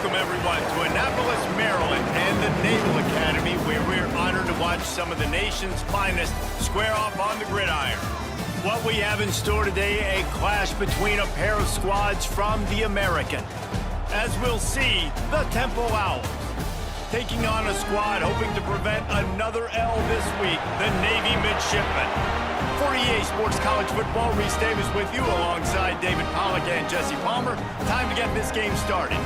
Welcome, everyone, to Annapolis, Maryland, and the Naval Academy, where we're honored to watch some of the nation's finest square off on the gridiron. What we have in store today, a clash between a pair of squads from the American. As we'll see, the Temple Owls taking on a squad hoping to prevent another L this week, the Navy Midshipmen. For EA Sports College Football, Reese Davis with you alongside David Pollack and Jesse Palmer. Time to get this game started.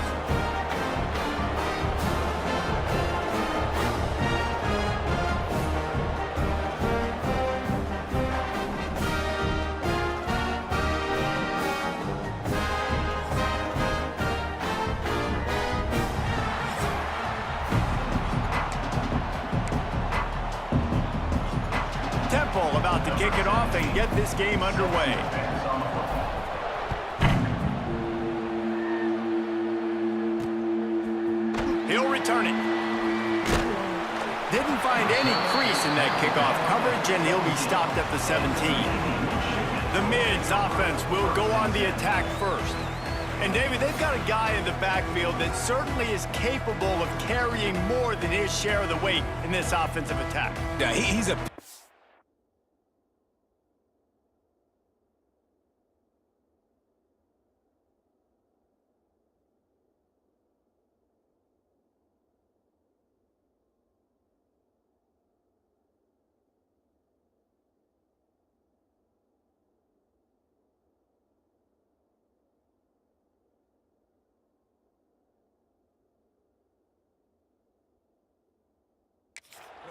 Temple about to kick it off and get this game underway. He'll return it. Didn't find any crease in that kickoff coverage, and he'll be stopped at the 17. The Mids offense will go on the attack first. And, David, they've got a guy in the backfield that certainly is capable of carrying more than his share of the weight in this offensive attack. Yeah, he's a...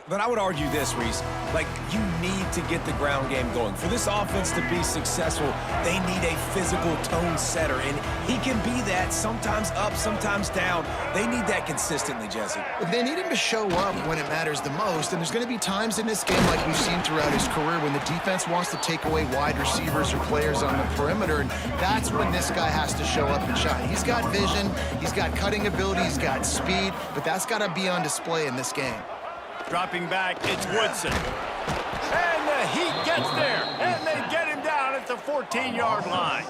But I would argue this, Reese, like, you need to get the ground game going. For this offense to be successful, they need a physical tone setter, and he can be that, sometimes up, sometimes down. They need that consistently, Jesse. They need him to show up when it matters the most, and there's going to be times in this game, like we've seen throughout his career, when the defense wants to take away wide receivers or players on the perimeter, and that's when this guy has to show up and shine. He's got vision, he's got cutting ability, he's got speed, but that's got to be on display in this game. Dropping back, it's Woodson. And the Heat gets there, and they get him down at the 14-yard line.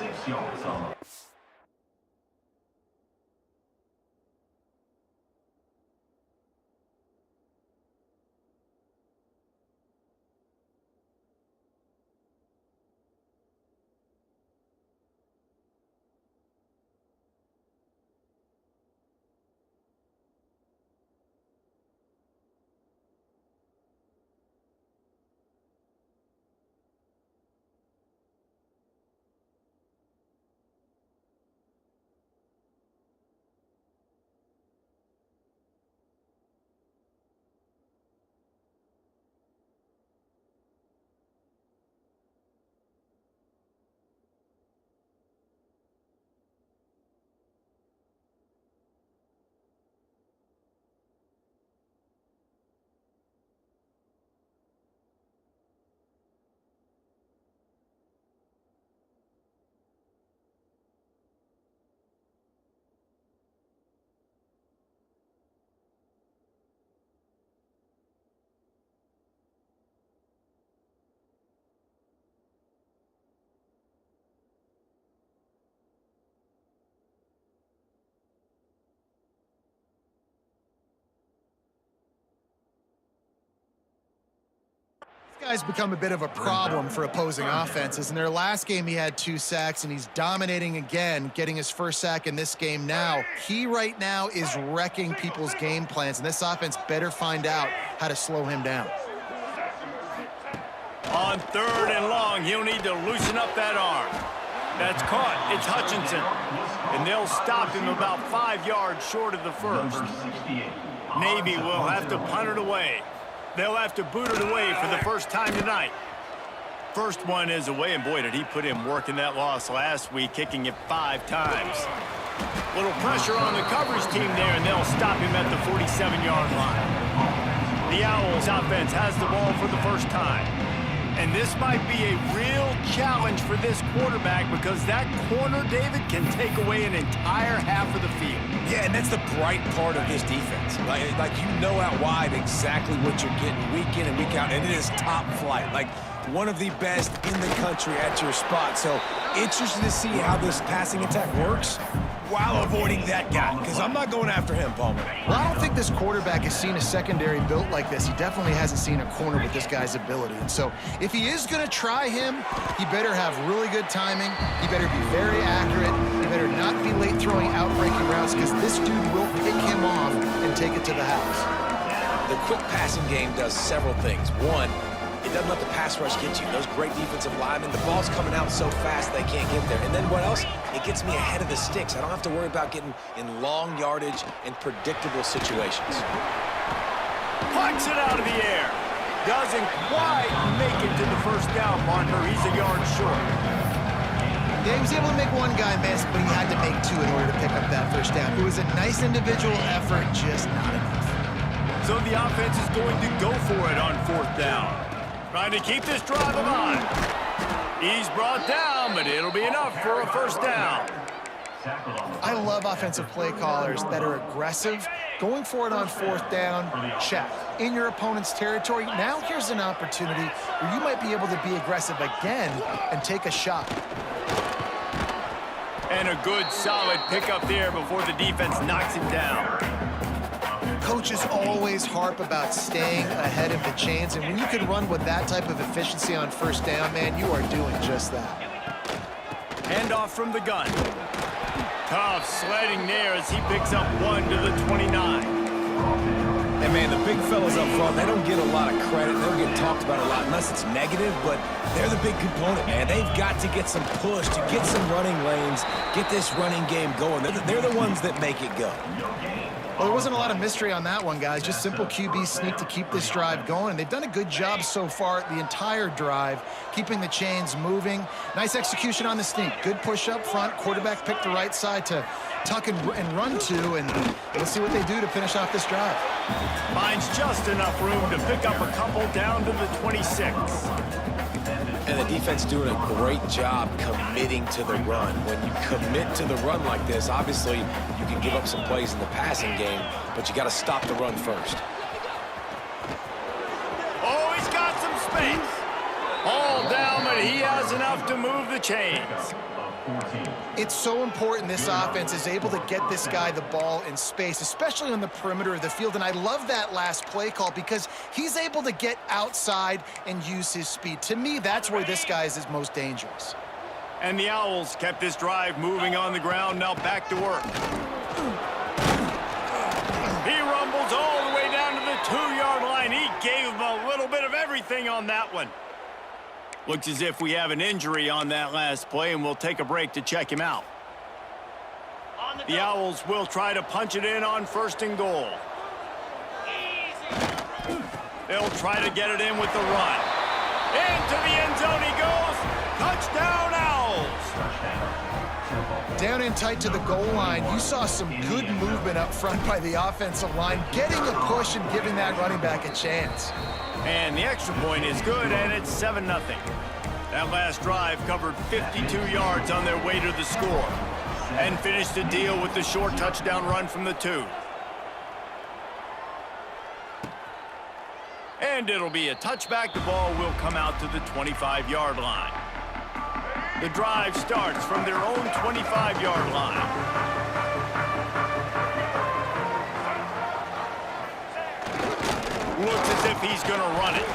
This guy's become a bit of a problem for opposing offenses. In their last game, he had 2 sacks, and he's dominating again, getting his first sack in this game now. He right now is wrecking people's game plans, and this offense better find out how to slow him down. On 3rd and long, he'll need to loosen up that arm. That's caught. It's Hutchinson. And they'll stop him about 5 yards short of the first. Navy will have to punt it away. They'll have to boot it away for the first time tonight. First one is away, and boy, did he put in work in that loss last week, kicking it 5 times. Little pressure on the coverage team there, and they'll stop him at the 47-yard line. The Owls offense has the ball for the first time. And this might be a real challenge for this quarterback because that corner, David, can take away an entire half of the field. Yeah, and that's the bright part of this defense. Like you know out wide exactly what you're getting week in and week out, and it is top flight. Like one of the best in the country at your spot. So interested to see how this passing attack works. while avoiding that guy, because I'm not going after him, Palmer. Well, I don't think this quarterback has seen a secondary built like this. He definitely hasn't seen a corner with this guy's ability. And so if he is going to try him, he better have really good timing. He better be very accurate. He better not be late throwing out-breaking routes, because this dude will pick him off and take it to the house. The quick passing game does several things. One, it doesn't let the pass rush get you. Those great defensive linemen, the ball's coming out so fast they can't get there. And then what else? It gets me ahead of the sticks. I don't have to worry about getting in long yardage and predictable situations. Plucks it out of the air. Doesn't quite make it to the first down marker. He's a yard short. Yeah, he was able to make one guy miss, but he had to make two in order to pick up that first down. It was a nice individual effort, just not enough. So the offense is going to go for it on fourth down. Trying to keep this drive alive. He's brought down, but it'll be enough for a first down. I love offensive play callers that are aggressive. Going for it on fourth down, check. In your opponent's territory, now here's an opportunity where you might be able to be aggressive again and take a shot. And a good, solid pickup there before the defense knocks him down. Coaches always harp about staying ahead of the chains, and when you can run with that type of efficiency on first down, man, you are doing just that. Handoff from the gun. Tough sledding there as he picks up 1 to the 29. And man, the big fellas up front, they don't get a lot of credit. They don't get talked about a lot unless it's negative, but they're the big component, man. They've got to get some push, to get some running lanes, get this running game going. They're the ones that make it go. Well, there wasn't a lot of mystery on that one, guys. Just simple QB sneak to keep this drive going. And they've done a good job so far the entire drive, keeping the chains moving. Nice execution on the sneak. Good push up front. Quarterback picked the right side to tuck and run to, and let's see what they do to finish off this drive. Finds just enough room to pick up a couple down to the 26. And the defense doing a great job committing to the run. When you commit to the run like this, obviously you can give up some plays in the passing game, but you got to stop the run first. Oh, he's got some space. All down, but he has enough to move the chains. It's so important this offense is able to get this guy the ball in space, especially on the perimeter of the field. And I love that last play call because he's able to get outside and use his speed. To me, that's where this guy is most dangerous. And the Owls kept this drive moving on the ground, now back to work. He rumbles all the way down to the 2-yard line. He gave him a little bit of everything on that one. Looks as if we have an injury on that last play, and we'll take a break to check him out. The Owls will try to punch it in on 1st and goal. They'll try to get it in with the run. Into the end zone he goes. Touchdown, Owls! Down in tight to the goal line, you saw some good movement up front by the offensive line, getting a push and giving that running back a chance. And the extra point is good, and it's 7-0. That last drive covered 52 yards on their way to the score and finished the deal with the short touchdown run from the 2. And it'll be a touchback. The ball will come out to the 25-yard line. The drive starts from their own 25-yard line. Looks as if he's going to run it.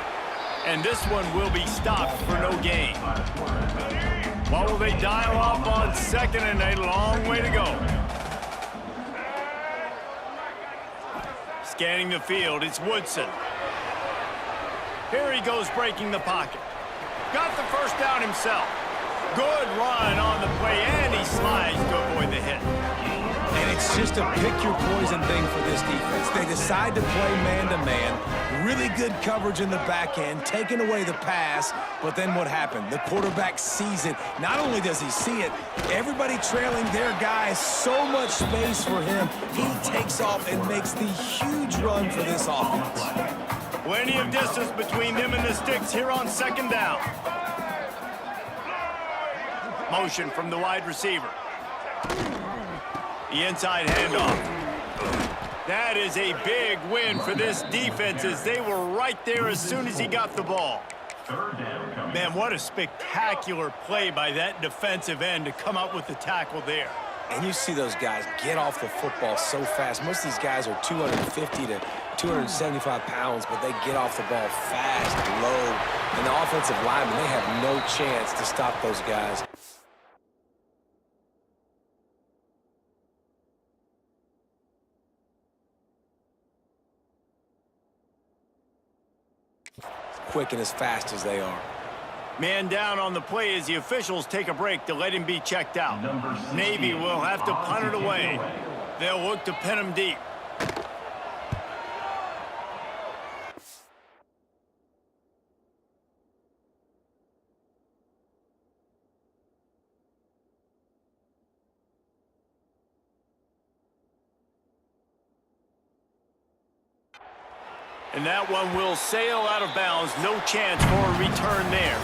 And this one will be stopped for no gain. What will they dial up on 2nd and a long way to go? Scanning the field, it's Woodson. Here he goes breaking the pocket. Got the first down himself. Good run on the play, and he slides to avoid the hit. And it's just a pick-your-poison thing for this defense. They decide to play man-to-man. Really good coverage in the back end, taking away the pass. But then what happened? The quarterback sees it. Not only does he see it, everybody trailing their guy, so much space for him. He takes off and makes the huge run for this offense. Plenty of distance between them and the sticks here on 2nd down. Motion from the wide receiver. The inside handoff. That is a big win for this defense as they were right there as soon as he got the ball. Man, what a spectacular play by that defensive end to come up with the tackle there. And you see those guys get off the football so fast. Most of these guys are 250 to 275 pounds, but they get off the ball fast, low. And the offensive linemen, they have no chance to stop those guys. Quick and as fast as they are. Man down on the play as the officials take a break to let him be checked out. Navy will have to punt it away. They'll look to pin him deep. And that one will sail out of bounds. No chance for a return there.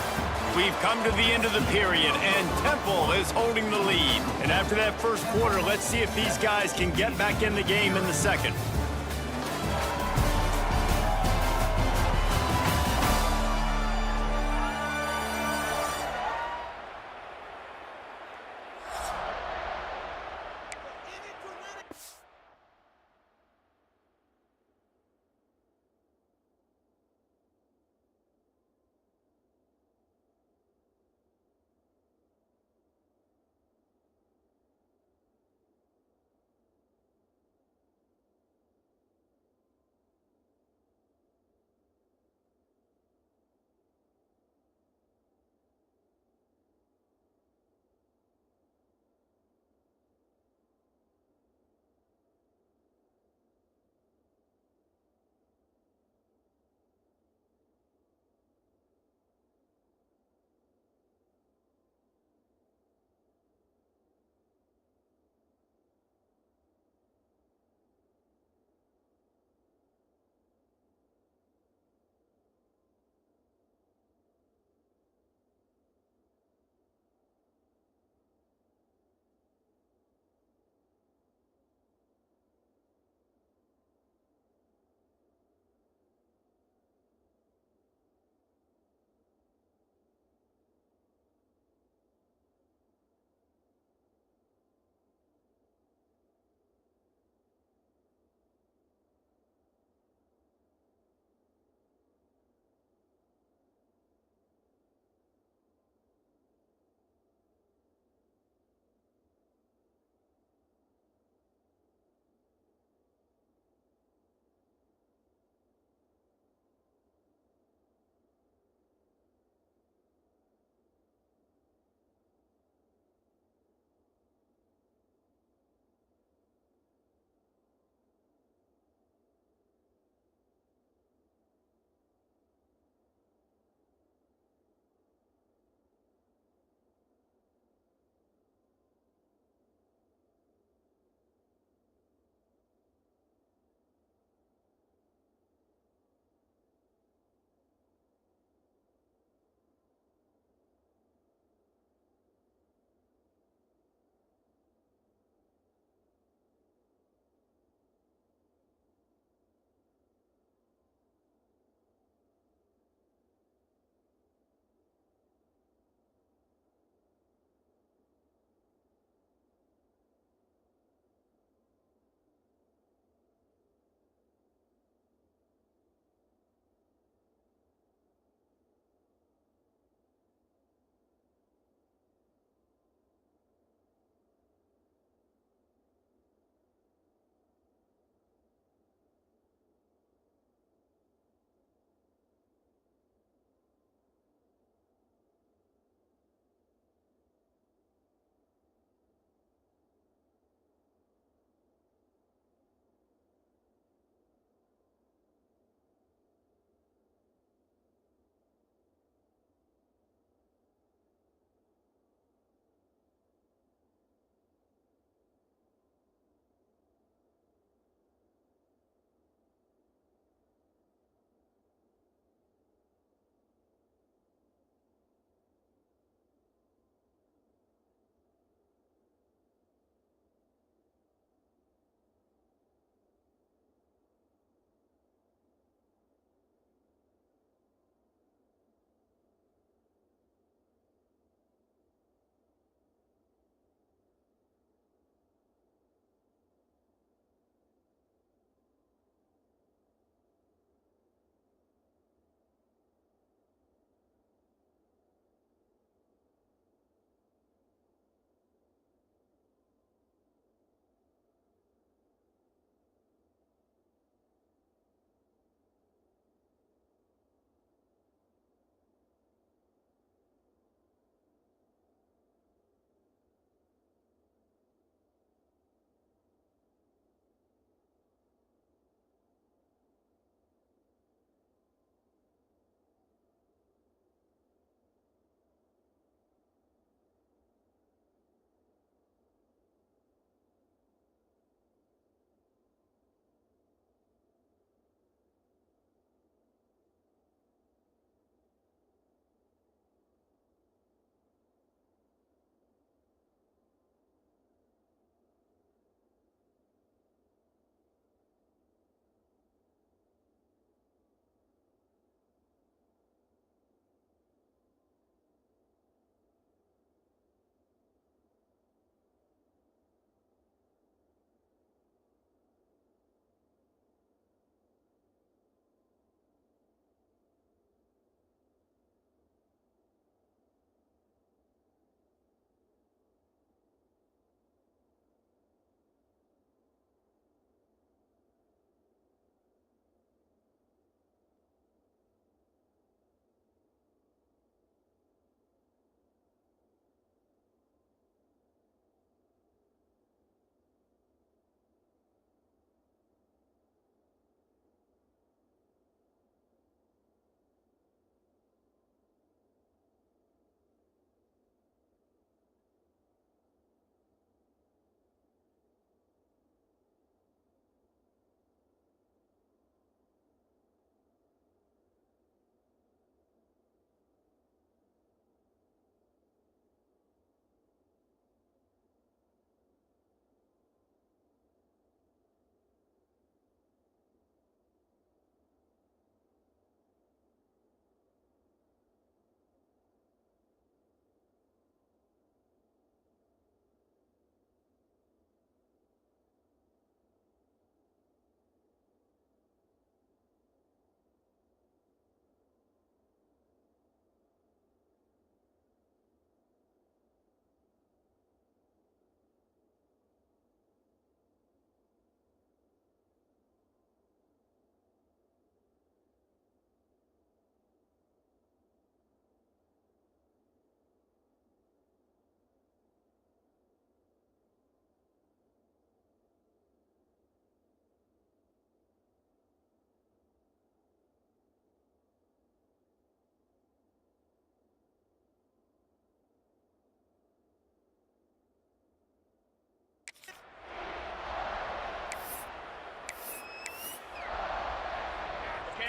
We've come to the end of the period, and Temple is holding the lead. And after that first quarter, let's see if these guys can get back in the game in the second.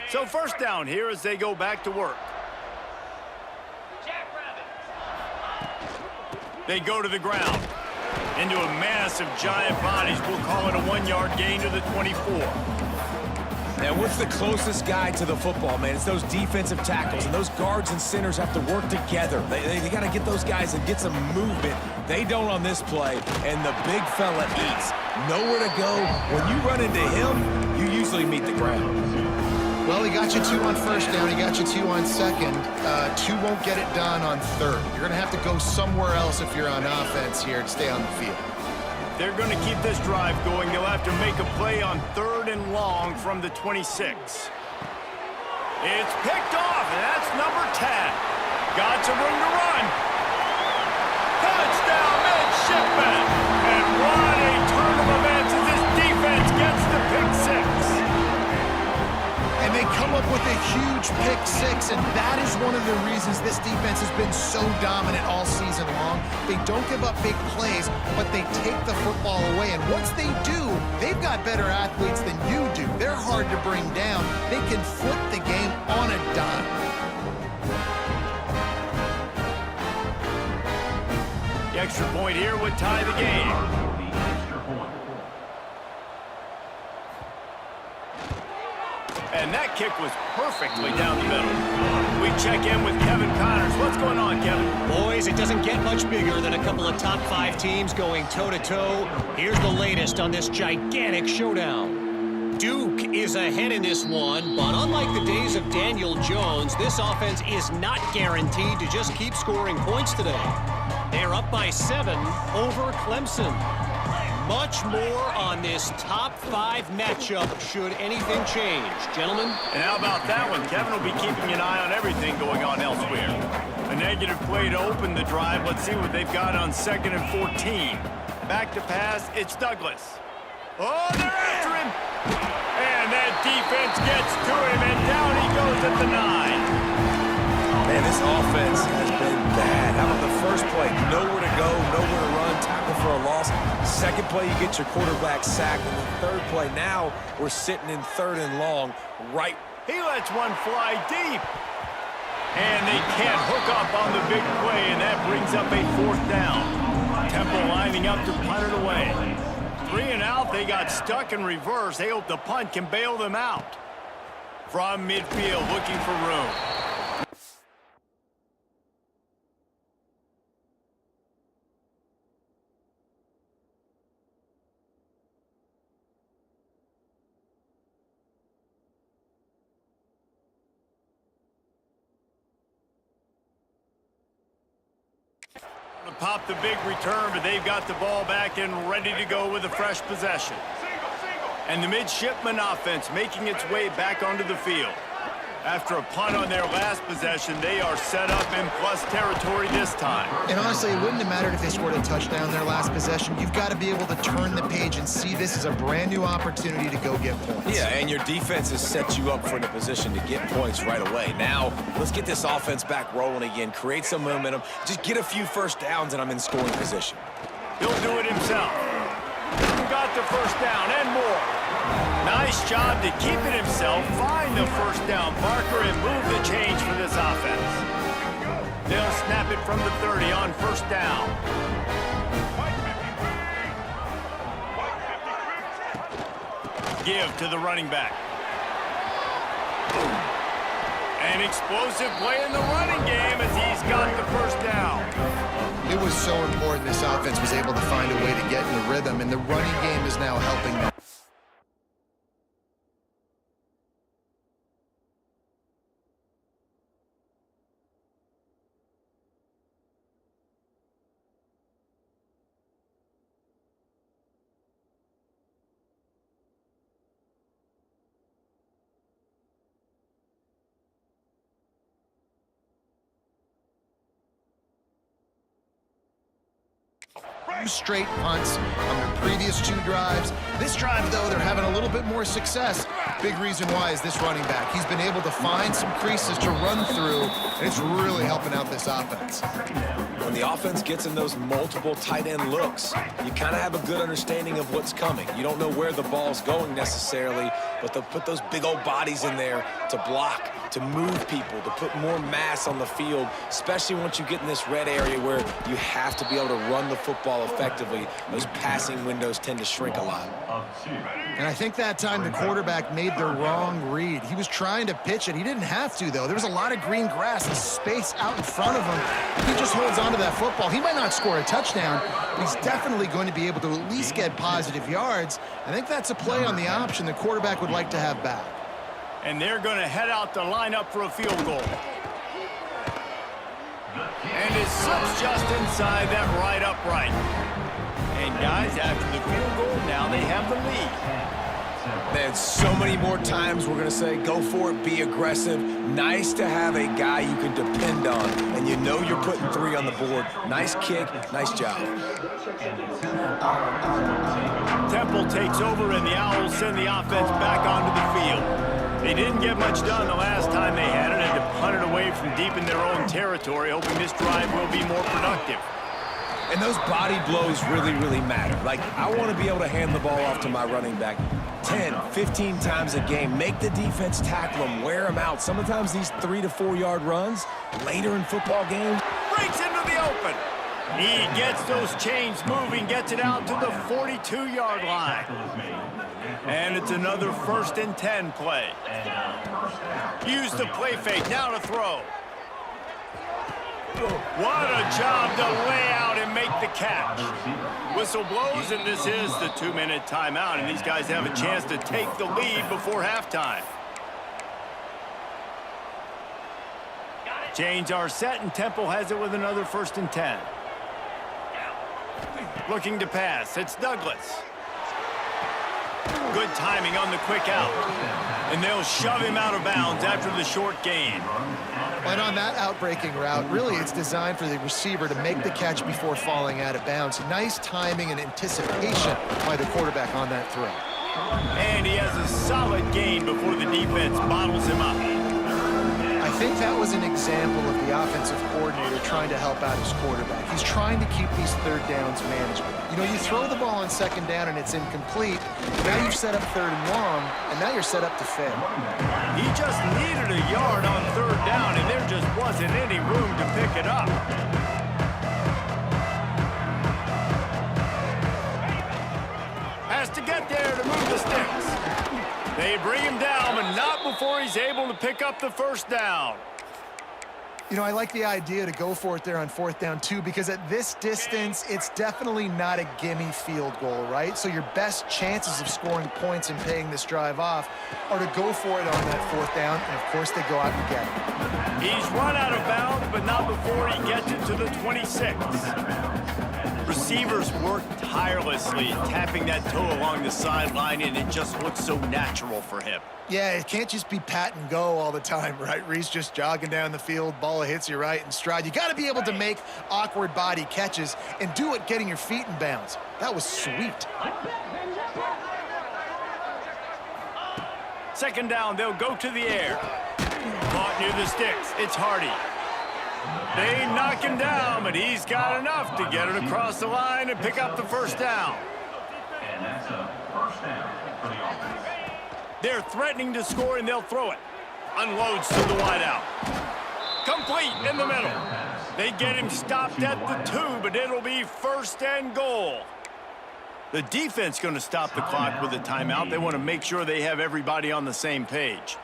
So first down here as they go back to work. They go to the ground. Into a mass of giant bodies. We'll call it a 1-yard gain to the 24. And what's the closest guy to the football, man? It's those defensive tackles, and those guards and centers have to work together. They got to get those guys and get some movement. They don't on this play, and the big fella eats. Nowhere to go. When you run into him, you usually meet the ground. Well, he got you 2 on first down. He got you 2 on second. 2 won't get it done on third. You're going to have to go somewhere else if you're on offense here to stay on the field. They're going to keep this drive going. They'll have to make a play on 3rd and long from the 26. It's picked off, and that's number 10. Got some room to run. Touchdown, midshipman. And what a turn of events as this defense gets the pick 6. And they come up with a huge pick 6, and that is one of the reasons this defense has been so dominant all season long. They don't give up big plays, but they take the football away. And once they do, they've got better athletes than you do. They're hard to bring down. They can flip the game on a dime. The extra point here would tie the game. And that kick was perfectly down the middle. We check in with Kevin Connors. What's going on, Kevin? Boys, it doesn't get much bigger than a couple of top 5 teams going toe-to-toe. Here's the latest on this gigantic showdown. Duke is ahead in this one, but unlike the days of Daniel Jones, this offense is not guaranteed to just keep scoring points today. They're up by 7 over Clemson. Much more on this top 5 matchup should anything change. Gentlemen? And how about that one? Kevin will be keeping an eye on everything going on elsewhere. A negative play to open the drive. Let's see what they've got on 2nd and 14. Back to pass, it's Douglas. Oh, they're after him! And that defense gets to him, and down he goes at the 9. Man, this offense has been bad. How about the first play? Nowhere to go, nowhere to run, tackle for a loss. Second play, you get your quarterback sacked. And the third play, now we're sitting in 3rd and long, right. He lets one fly deep. And they can't hook up on the big play, and that brings up a 4th down. Temple lining up to punt it away. 3 and out, they got stuck in reverse. They hope the punt can bail them out. From midfield, looking for room. Pop the big return, but they've got the ball back and ready to go with a fresh possession. And the midshipman offense making its way back onto the field. After a punt on their last possession, they are set up in plus territory this time. And honestly, it wouldn't have mattered if they scored a touchdown their last possession. You've got to be able to turn the page and see this as a brand new opportunity to go get points. Yeah, and your defense has set you up for the position to get points right away. Now, let's get this offense back rolling again, create some momentum, just get a few first downs, and I'm in scoring position. He'll do it himself. Got the first down and more. Nice job to keep it himself, find the first down marker, and move the change for this offense. They'll snap it from the 30 on first down. Give to the running back. An explosive play in the running game as he's got the first down. It was so important this offense was able to find a way to get in the rhythm, and the running game is now helping them. 2 straight punts on their previous 2 drives. This drive, though, they're having a little bit more success. Big reason why is this running back. He's been able to find some creases to run through, and it's really helping out this offense. When the offense gets in those multiple tight end looks, you kind of have a good understanding of what's coming. You don't know where the ball's going necessarily, but they'll put those big old bodies in there to block, to move people, to put more mass on the field, especially once you get in this red area where you have to be able to run the football effectively. Those passing windows tend to shrink a lot. And I think that time the quarterback made the wrong read. He was trying to pitch it. He didn't have to, though. There was a lot of green grass and space out in front of him. If he just holds on to that football, he might not score a touchdown, but he's definitely going to be able to at least get positive yards. I think that's a play on the option the quarterback would like to have back. And they're going to head out to line up for a field goal. And it slips just inside that right upright. And guys, after the field goal, now they have the lead. Man, so many more times we're going to say, go for it, be aggressive. Nice to have a guy you can depend on, and you know you're putting 3 on the board. Nice kick, nice job. Temple takes over, and the Owls send the offense back onto the field. They didn't get much done the last time they had it, and to punt it away from deep in their own territory, hoping this drive will be more productive. And those body blows really, really matter. Like, I want to be able to hand the ball off to my running back 10, 15 times a game. Make the defense tackle them, wear them out. Sometimes these 3 to 4 yard runs later in football games. Breaks into the open. He gets those chains moving, gets it out to the 42-yard line. And it's another 1st and 10 play. Use the play fake, now to throw. What a job to lay out and make the catch. Whistle blows, and this is the 2-minute timeout, and these guys have a chance to take the lead before halftime. Chains are set, and Temple has it with another 1st and 10. Looking to pass, it's Douglas. Good timing on the quick out. And they'll shove him out of bounds after the short gain. And on that out-breaking route, really it's designed for the receiver to make the catch before falling out of bounds. Nice timing and anticipation by the quarterback on that throw. And he has a solid gain before the defense bottles him up. I think that was an example of the offensive coordinator trying to help out his quarterback. He's trying to keep these 3rd downs manageable. You know, you throw the ball on 2nd down and it's incomplete. Now you've set up 3rd and long, and now you're set up to fail. He just needed a yard on 3rd down, and there just wasn't any room to pick it up. Has to get there to move the sticks. They bring him down, but not before he's able to pick up the 1st down. You know, I like the idea to go for it there on 4th down, too, because at this distance, it's definitely not a gimme field goal, right? So your best chances of scoring points and paying this drive off are to go for it on that 4th down, and, of course, they go out and get it. He's run out of bounds, but not before he gets it to the 26. Receivers work tirelessly, tapping that toe along the sideline, and it just looks so natural for him. Yeah, it can't just be pat and go all the time, right? Reese just jogging down the field, ball hits you right in stride. You got to be able to make awkward body catches and do it getting your feet in bounds. That was sweet. 2nd down, they'll go to the air. Caught near the sticks, it's Hardy. They knock him down, but he's got enough to get it across the line and pick up the 1st down. And that's a 1st down for the offense. They're threatening to score, and they'll throw it. Unloads to the wideout. Complete in the middle. They get him stopped at the 2, but it'll be 1st and goal. The defense going to stop the clock with a timeout. They want to make sure they have everybody on the same page.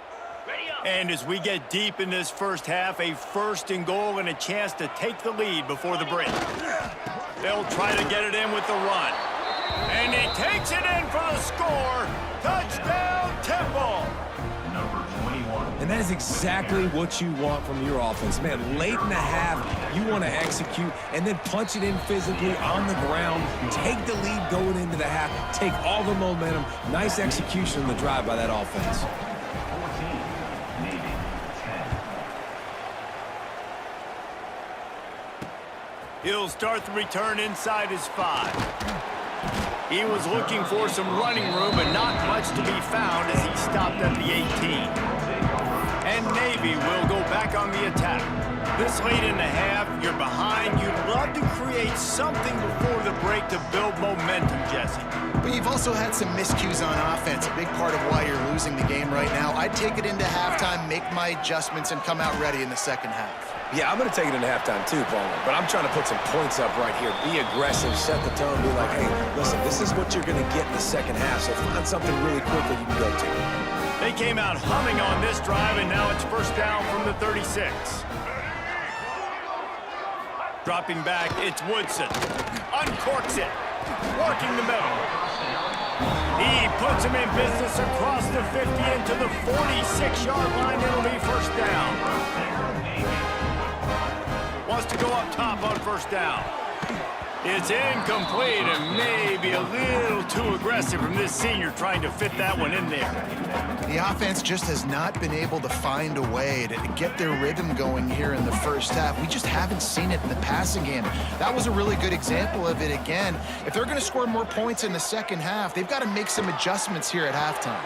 And as we get deep in this 1st half, a 1st and goal and a chance to take the lead before the break. They'll try to get it in with the run. And he takes it in for the score. Touchdown, Temple. Number 21. And that is exactly what you want from your offense. Man, late in the half, you want to execute and then punch it in physically on the ground. Take the lead going into the half. Take all the momentum. Nice execution on the drive by that offense. 14, Navy, 10. He'll start the return inside his 5. He was looking for some running room, but not much to be found as he stopped at the 18. And Navy will go back on the attack. This late in the half, you're behind. You'd love to create something before the break to build momentum, Jesse. But you've also had some miscues on offense, a big part of why you're losing the game right now. I'd take it into halftime, make my adjustments, and come out ready in the second half. Yeah, I'm going to take it into halftime too, Palmer. But I'm trying to put some points up right here. Be aggressive, set the tone, be like, hey, listen, this is what you're going to get in the second half, so find something really quickly you can go to. They came out humming on this drive, and now it's first down from the 36. Dropping back, it's Woodson. Uncorks it. Working the middle. He puts him in business across the 50 into the 46-yard line. It'll be first down. Wants to go up top on first down. It's incomplete and maybe a little too aggressive from this senior trying to fit that one in there. The offense just has not been able to find a way to get their rhythm going here in the first half. We just haven't seen it in the passing game. That was a really good example of it again. If they're going to score more points in the second half, they've got to make some adjustments here at halftime.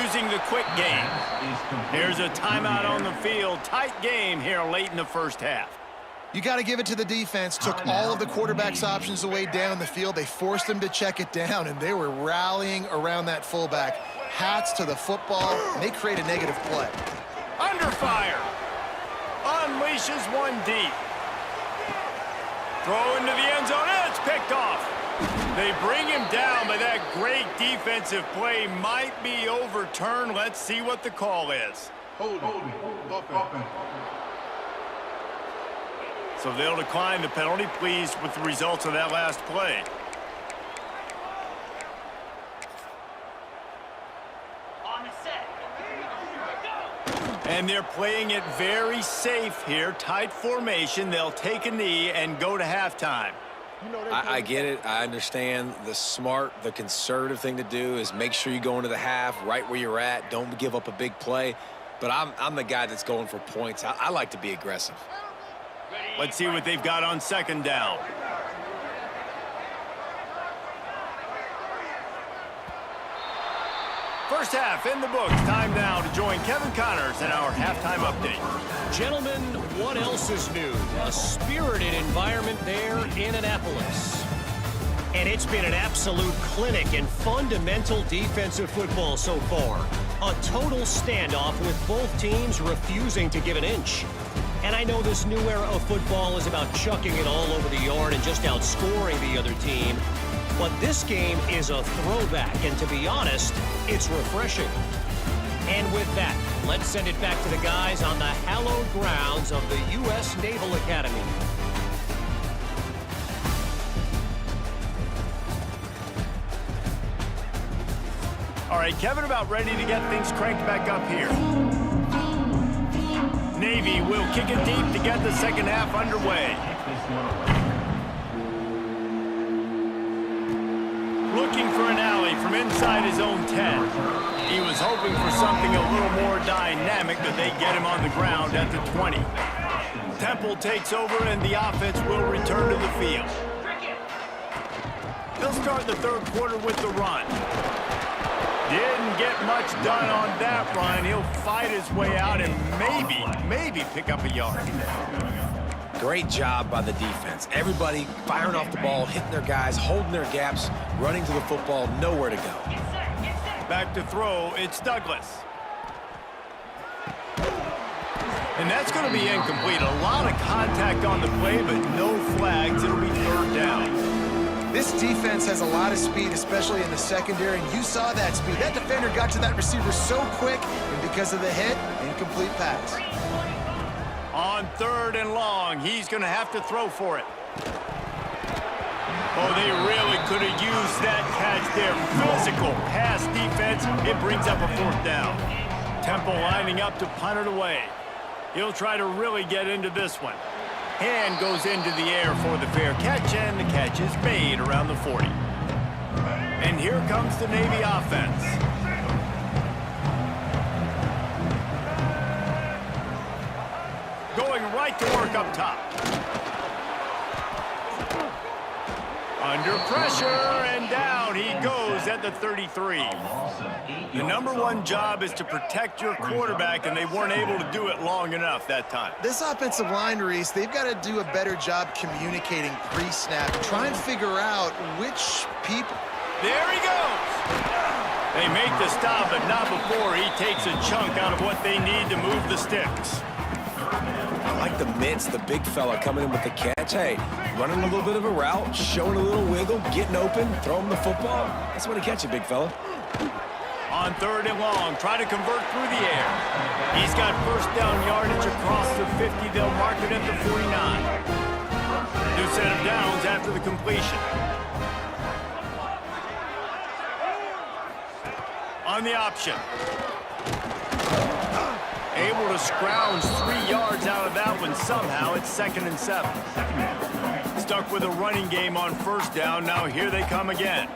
Using the quick game. Here's a timeout on the field. Tight game here late in the first half. You got to give it to the defense. Took all of the quarterback's options away down the field. They forced them to check it down, and they were rallying around that fullback. Hats to the football, and they create a negative play. Under fire. Unleashes one deep. Throw into the end zone. It's picked off. They bring him down, but that great defensive play might be overturned. Let's see what the call is. So they'll decline the penalty, pleased with the results of that last play. And they're playing it very safe here. Tight formation. They'll take a knee and go to halftime. I get it. I understand. The smart, the conservative thing to do is make sure you go into the half right where you're at. Don't give up a big play. But I'm the guy that's going for points. I like to be aggressive. Let's see what they've got on second down. First half in the books. Time now to join Kevin Connors in our halftime update. Gentlemen, what else is new? A spirited environment there in Annapolis. And it's been an absolute clinic in fundamental defensive football so far. A total standoff with both teams refusing to give an inch. And I know this new era of football is about chucking it all over the yard and just outscoring the other team. But this game is a throwback, and to be honest, it's refreshing. And with that, let's send it back to the guys on the hallowed grounds of the U.S. Naval Academy. All right, Kevin, about ready to get things cranked back up here. Navy will kick it deep to get the second half underway. Looking for an alley from inside his own 10. He was hoping for something a little more dynamic, but they get him on the ground at the 20. Temple takes over, and the offense will return to the field. They'll start the third quarter with the run. Didn't get much done on that run. He'll fight his way out and maybe pick up a yard. Great job by the defense. Everybody firing off the ball, hitting their guys, holding their gaps, running to the football, nowhere to go. Back to throw, it's Douglas. And that's going to be incomplete. A lot of contact on the play, but no flags. It'll be third down. This defense has a lot of speed, especially in the secondary, and you saw that speed. That defender got to that receiver so quick, and because of the hit, incomplete pass. On third and long, he's going to have to throw for it. Oh, they really could have used that catch there. Physical pass defense. It brings up a fourth down. Temple lining up to punt it away. He'll try to really get into this one. Hand goes into the air for the fair catch, and the catch is made around the 40. And here comes the Navy offense. Going right to work up top. Under pressure, and down he goes at the 33. The number one job is to protect your quarterback, and they weren't able to do it long enough that time. This offensive line, Reese, they've got to do a better job communicating pre-snap and try and figure out which people... There he goes. They make the stop, but not before he takes a chunk out of what they need to move the sticks. I like the mitts, the big fella coming in with the catch. Hey, running a little bit of a route, showing a little wiggle, getting open, throw him the football. That's the way to catch it, big fella. On 3rd and long, try to convert through the air. He's got first down yardage across the 50. They'll mark it at the 49. New set of downs after the completion. On the option. Able to scrounge 3 yards out of that one somehow. It's 2nd and 7. Stuck with a running game on 1st down. Now here they come again.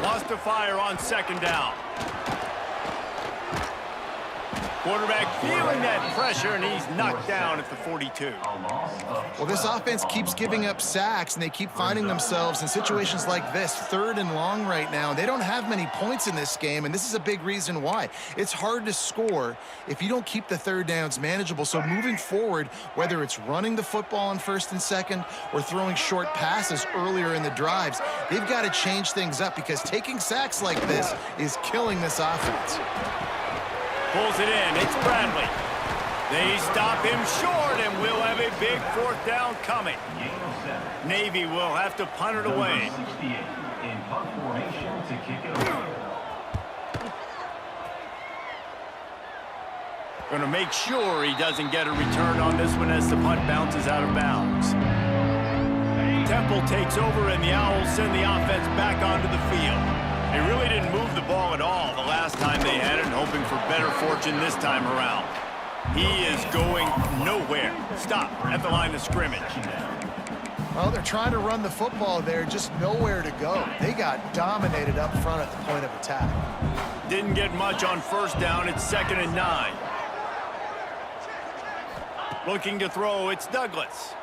Lost to fire on 2nd down. Quarterback feeling that pressure, and he's knocked down at the 42. Well, this offense keeps giving up sacks, and they keep finding themselves in situations like this, 3rd and long right now. They don't have many points in this game, and this is a big reason why. It's hard to score if you don't keep the 3rd downs manageable. So moving forward, whether it's running the football on 1st and 2nd or throwing short passes earlier in the drives, they've got to change things up because taking sacks like this is killing this offense. Pulls it in. It's Bradley. They stop him short, and we'll have a big 4th down coming. Navy will have to punt it away. In punt formation to kick it away. Going to make sure he doesn't get a return on this one as the punt bounces out of bounds. Temple takes over, and the Owls send the offense back onto the field. They really didn't move the ball at all the last time they had it, hoping for better fortune this time around. He is going nowhere. Stop at the line of scrimmage. Well, they're trying to run the football there, just nowhere to go. They got dominated up front at the point of attack. Didn't get much on 1st down. It's 2nd and 9. Looking to throw, it's Douglas.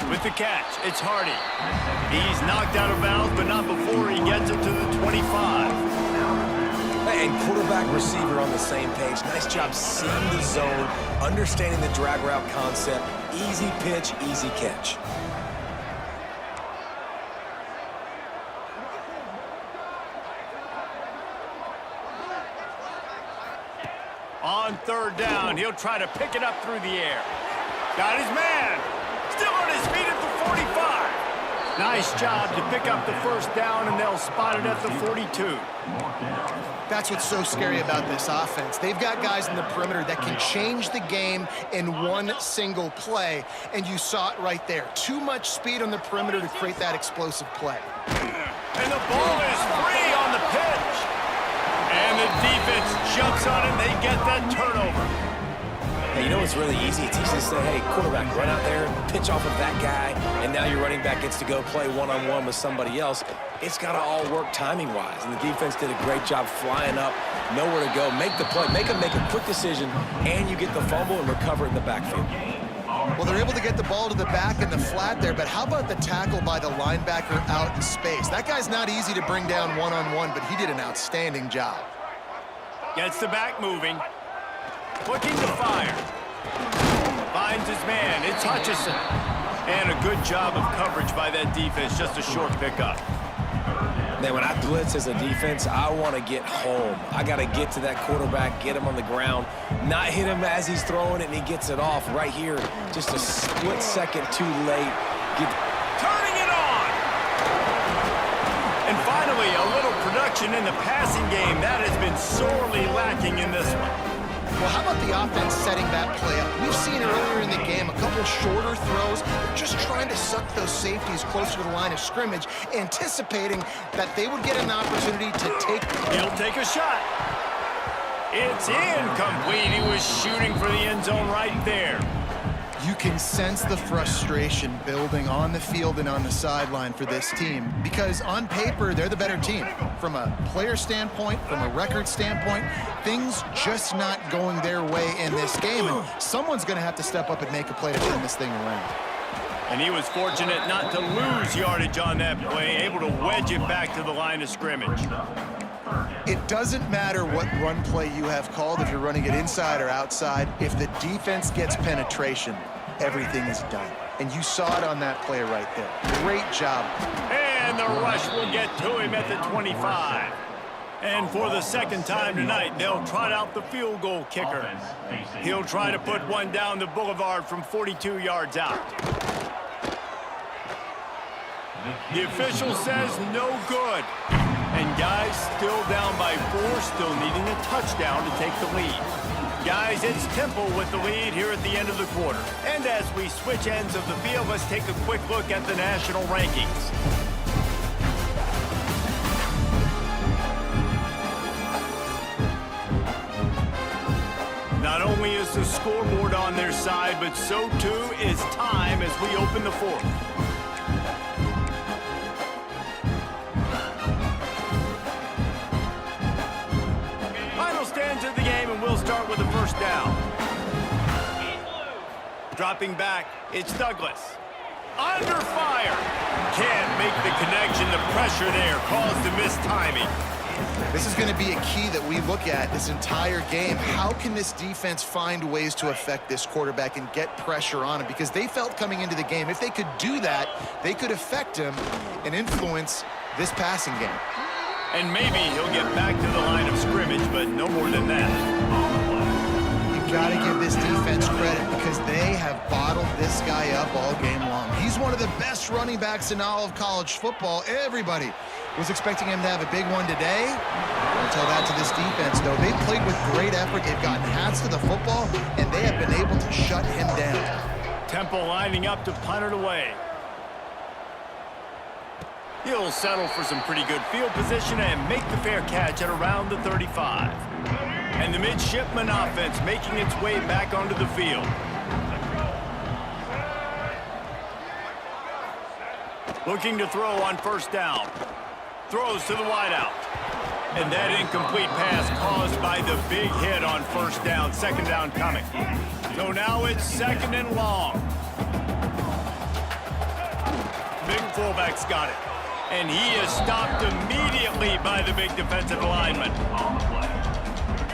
With the catch, it's Hardy. He's knocked out of bounds, but not before he gets it to the 25. And quarterback, receiver on the same page. Nice job seeing the zone, understanding the drag route concept. Easy pitch, easy catch. On 3rd down, he'll try to pick it up through the air. Got his man. Still on his feet at the 45. Nice job to pick up the 1st down, and they'll spot it at the 42. That's what's so scary about this offense. They've got guys in the perimeter that can change the game in one single play, and you saw it right there. Too much speed on the perimeter to create that explosive play. And the ball is free on the pitch. And the defense jumps on it, and they get that turnover. Hey, you know what's really easy? It's easy to say, hey, quarterback, run out there, pitch off of that guy, and now your running back gets to go play one-on-one with somebody else. It's got to all work timing-wise, and the defense did a great job flying up, nowhere to go, make the play, make a quick decision, and you get the fumble and recover it in the backfield. Well, they're able to get the ball to the back in the flat there, but how about the tackle by the linebacker out in space? That guy's not easy to bring down one-on-one, but he did an outstanding job. Gets the back moving. Looking to fire. Finds his man. It's Hutchinson. And a good job of coverage by that defense. Just a short pickup. Man, when I blitz as a defense, I want to get home. I got to get to that quarterback, get him on the ground, not hit him as he's throwing it, and he gets it off right here. Just a split second too late. Turning it on! And finally, a little production in the passing game. That has been sorely lacking in this one. Well, how about the offense setting that play up? We've seen earlier in the game a couple shorter throws. They're just trying to suck those safeties closer to the line of scrimmage, anticipating that they would get an opportunity to take... He'll take a shot. It's incomplete. He was shooting for the end zone right there. You can sense the frustration building on the field and on the sideline for this team because on paper, they're the better team. From a player standpoint, from a record standpoint, things just not going their way in this game. And someone's going to have to step up and make a play to turn this thing around. And he was fortunate not to lose yardage on that play, able to wedge it back to the line of scrimmage. It doesn't matter what run play you have called, if you're running it inside or outside. If the defense gets penetration, everything is done. And you saw it on that play right there. Great job. And the rush will get to him at the 25. And for the second time tonight, they'll trot out the field goal kicker. He'll try to put one down the boulevard from 42 yards out. The official says no good. And guys still down by 4, still needing a touchdown to take the lead. Guys, it's Temple with the lead here at the end of the quarter. And as we switch ends of the field, let's take a quick look at the national rankings. Not only is the scoreboard on their side, but so too is time as we open the fourth. Of the game, and we'll start with the first down. Dropping back, it's Douglas. Under fire. Can't make the connection. The pressure there caused the missed timing. This is going to be a key that we look at this entire game. How can this defense find ways to affect this quarterback and get pressure on him? Because they felt coming into the game, if they could do that, they could affect him and influence this passing game. And maybe he'll get back to the line of scrimmage, but no more than that. You've got to give this defense credit because they have bottled this guy up all game long. He's one of the best running backs in all of college football. Everybody was expecting him to have a big one today. I'll tell that to this defense, though. They played with great effort. They've gotten hats to the football, and they have been able to shut him down. Temple lining up to punt it away. He'll settle for some pretty good field position and make the fair catch at around the 35. And the midshipman offense making its way back onto the field. Looking to throw on first down. Throws to the wideout. And that incomplete pass caused by the big hit on first down. Second down coming. So now it's second and long. Big fullback's got it. And he is stopped immediately by the big defensive lineman.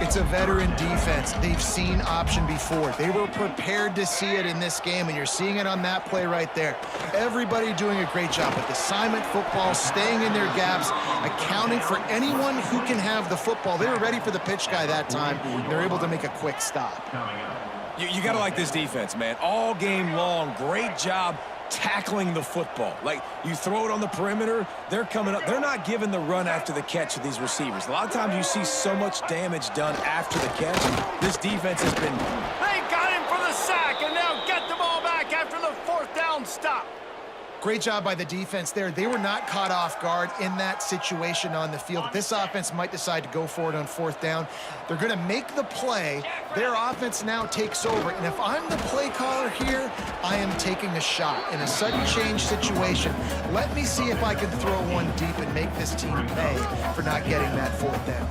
It's a veteran defense. They've seen option before. They were prepared to see it in this game, and you're seeing it on that play right there. Everybody doing a great job with assignment football, staying in their gaps, accounting for anyone who can have the football. They were ready for the pitch guy that time. They're able to make a quick stop. You got to like this defense, man. All game long, great job tackling the football. Like, you throw it on the perimeter, they're coming up. They're not giving the run after the catch to these receivers. A lot of times you see so much damage done after the catch. This defense has been... They got him for the sack, and now get the ball back after the fourth down stop. Great job by the defense there. They were not caught off guard in that situation on the field. This offense might decide to go for it on fourth down. They're going to make the play. Their offense now takes over. And if I'm the play caller here, I am taking a shot in a sudden change situation. Let me see if I can throw one deep and make this team pay for not getting that fourth down.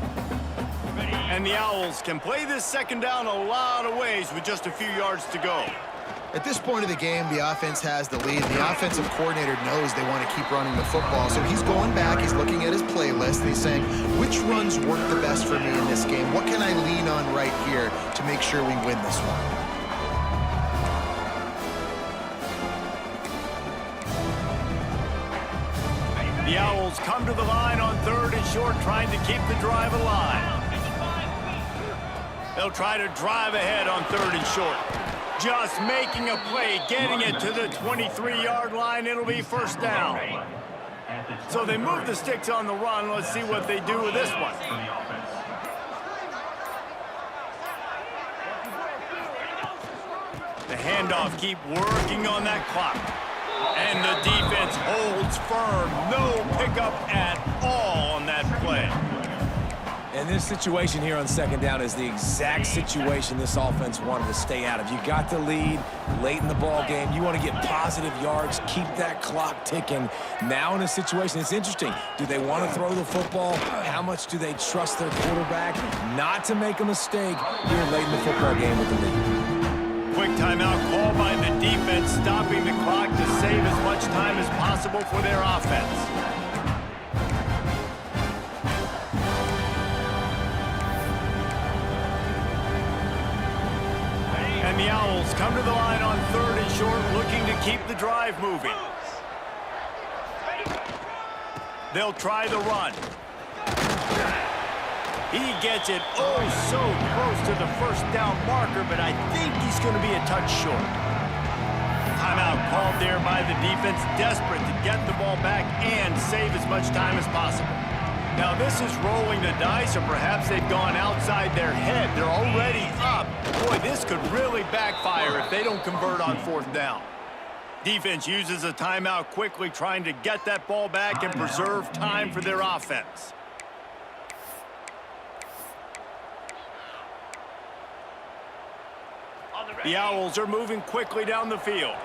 And the Owls can play this second down a lot of ways with just a few yards to go. At this point of the game, the offense has the lead. The offensive coordinator knows they want to keep running the football. So he's going back, he's looking at his playlist, and he's saying, which runs work the best for me in this game? What can I lean on right here to make sure we win this one? The Owls come to the line on third and short, trying to keep the drive alive. They'll try to drive ahead on third and short. Just making a play, getting it to the 23-yard line. It'll be first down. So they move the sticks on the run. Let's see what they do with this one. The handoff, keep working on that clock. And the defense holds firm. No pickup at all on that play. And this situation here on second down is the exact situation this offense wanted to stay out of. You got the lead late in the ball game. You want to get positive yards, keep that clock ticking. Now in this situation, it's interesting. Do they want to throw the football? How much do they trust their quarterback not to make a mistake here late in the football game with the lead? Quick timeout call by the defense, stopping the clock to save as much time as possible for their offense. And the Owls come to the line on 3rd and short, looking to keep the drive moving. They'll try the run. He gets it so close to the first down marker, but I think he's going to be a touch short. Timeout called there by the defense, desperate to get the ball back and save as much time as possible. Now this is rolling the dice, or perhaps they've gone outside their head. They're already up. Boy, this could really backfire if they don't convert on 4th down. Defense uses a timeout quickly, trying to get that ball back and preserve time for their offense. The Owls are moving quickly down the field.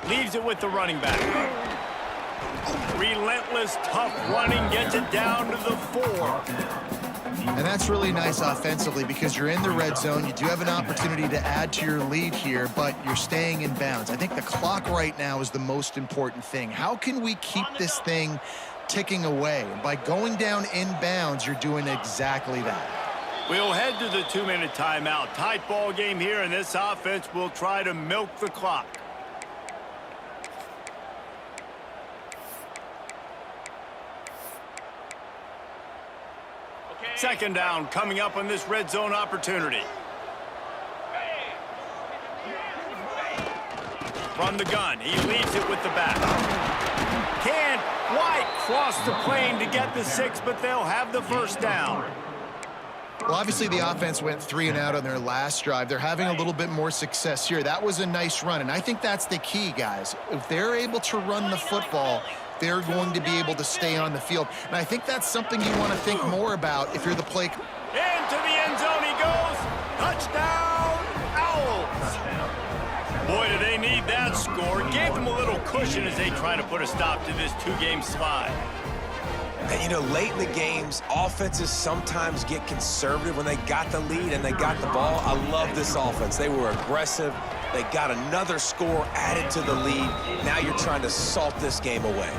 Leaves it with the running back. Relentless, tough running, gets it down to the 4. And that's really nice offensively because you're in the red zone. You do have an opportunity to add to your lead here, but you're staying in bounds. I think the clock right now is the most important thing. How can we keep this thing ticking away? And by going down in bounds, you're doing exactly that. We'll head to the 2-minute timeout. Tight ball game here, and this offense will try to milk the clock. Second down coming up on this red zone opportunity. From the gun, he leaves it with the back. Can't quite cross the plane to get the 6, but they'll have the first down. Well, obviously the offense went 3 and out on their last drive. They're having a little bit more success here. That was a nice run, and I think that's the key, guys. If they're able to run the football, they're going to be able to stay on the field. And I think that's something you want to think more about if you're the play. Into the end zone he goes. Touchdown, Owls. Boy, do they need that score. Gave them a little cushion as they try to put a stop to this 2-game slide. And, you know, late in the games, offenses sometimes get conservative when they got the lead and they got the ball. I love this offense. They were aggressive. They got another score added to the lead. Now you're trying to salt this game away.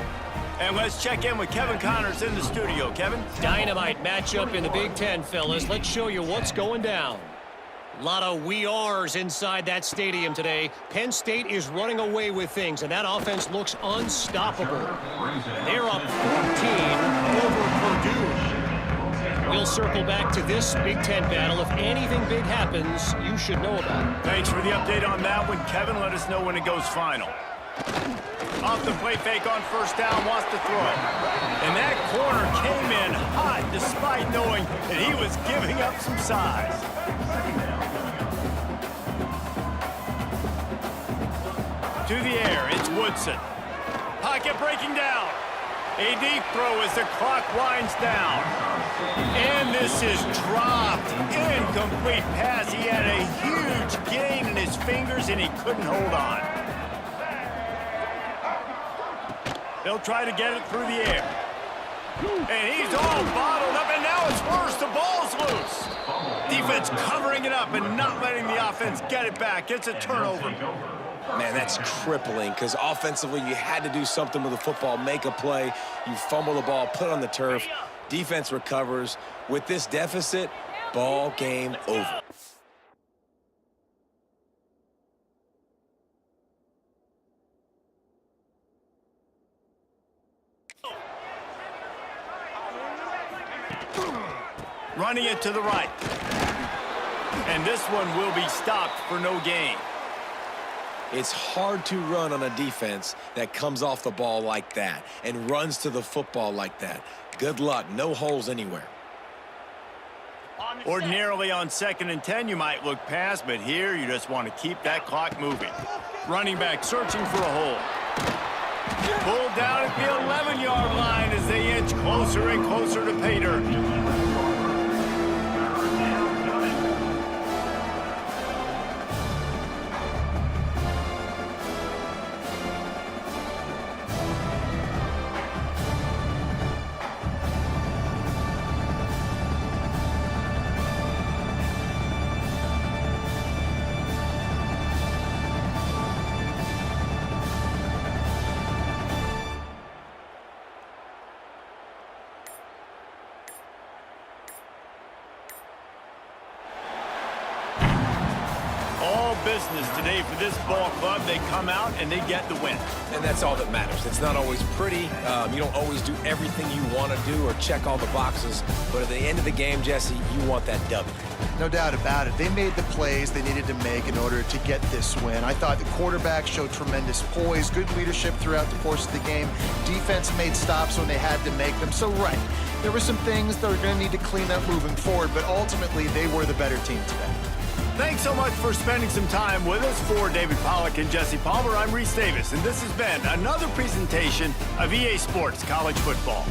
And let's check in with Kevin Connors in the studio. Kevin? Dynamite matchup in the Big Ten, fellas. Let's show you what's going down. A lot of we ares inside that stadium today. Penn State is running away with things, and that offense looks unstoppable. They're up 14 over Purdue. We'll circle back to this Big Ten battle. If anything big happens, you should know about it. Thanks for the update on that one, Kevin. Let us know when it goes final. Off the play fake on first down, wants to throw. And that corner came in hot despite knowing that he was giving up some size. To the air, it's Woodson. Pocket breaking down. A deep throw as the clock winds down. And this is dropped. Incomplete pass. He had a huge gain in his fingers and he couldn't hold on. They'll try to get it through the air. And he's all bottled up, and now it's worse. The ball's loose. Defense covering it up and not letting the offense get it back. It's a turnover. Man, that's crippling because offensively you had to do something with the football, make a play. You fumble the ball, put it on the turf. Defense recovers. With this deficit, ball game over. Running it to the right. And this one will be stopped for no gain. It's hard to run on a defense that comes off the ball like that and runs to the football like that. Good luck. No holes anywhere. Ordinarily on 2nd and 10, you might look past, but here you just want to keep that clock moving. Running back searching for a hole. Pulled down at the 11-yard line as they inch closer and closer to pay dirt. Business today for this ball club. They come out and they get the win. And that's all that matters. It's not always pretty. You don't always do everything you want to do or check all the boxes. But at the end of the game, Jesse, you want that W. No doubt about it. They made the plays they needed to make in order to get this win. I thought the quarterback showed tremendous poise, good leadership throughout the course of the game. Defense made stops when they had to make them. So, right, there were some things that were going to need to clean up moving forward, but ultimately they were the better team today. Thanks so much for spending some time with us. For David Pollack and Jesse Palmer, I'm Reese Davis, and this has been another presentation of EA Sports College Football.